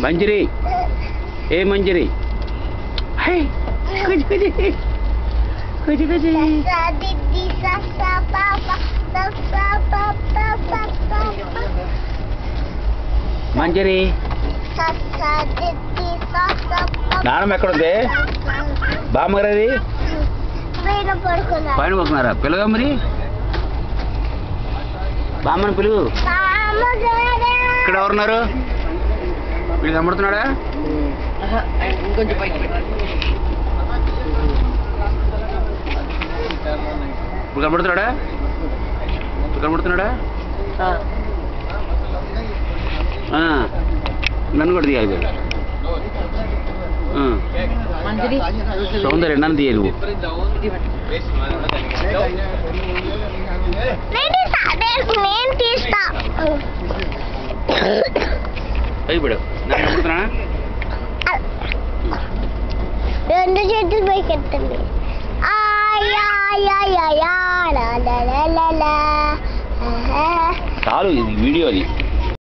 మంజరి ఏ మంజరి మంజరి నాన్నమ్మ ఎక్కడుంది బామ్మగారది పైన పడుకున్నారా పిల్లగా మరి బామ్మని పిలువు ఇక్కడ ఎవరున్నారు వీళ్ళు కనబడుతున్నాడా ఇప్పుడు కనబడుతున్నాడా నన్ను కూడా తీయాలి సౌందర్య నన్ను తీయ నువ్వు ఇప్పుడు నన్ను కనబడుతున్నా రెండు చేతులు పైకెత్తండి చాలు ఇది వీడియో అది